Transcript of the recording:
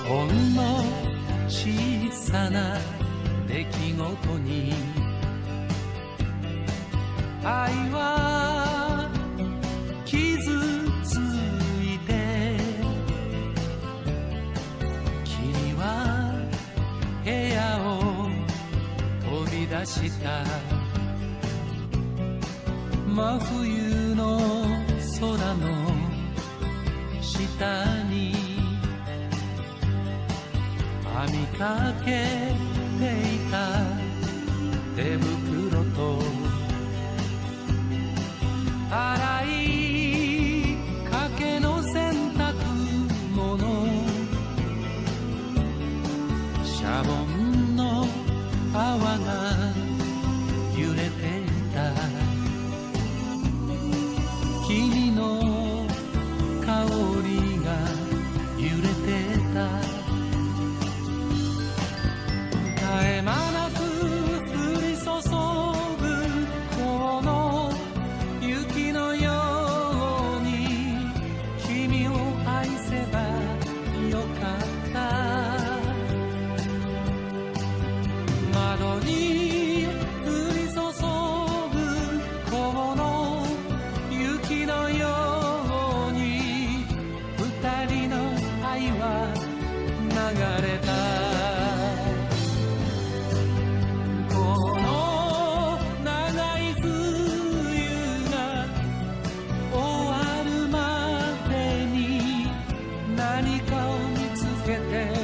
ほんの小さな出来事に愛は傷ついて、君は部屋を飛び出した。真冬の空の下に編みかけていた手袋と洗いかけの洗濯物、シャボンの泡が揺れていた。君の香りが揺れてた。絶え間なく降り注ぐこの雪のように、君を愛せばよかった。窓に降り注ぐこの雪のように、二人の愛は流れた。何かを見つけて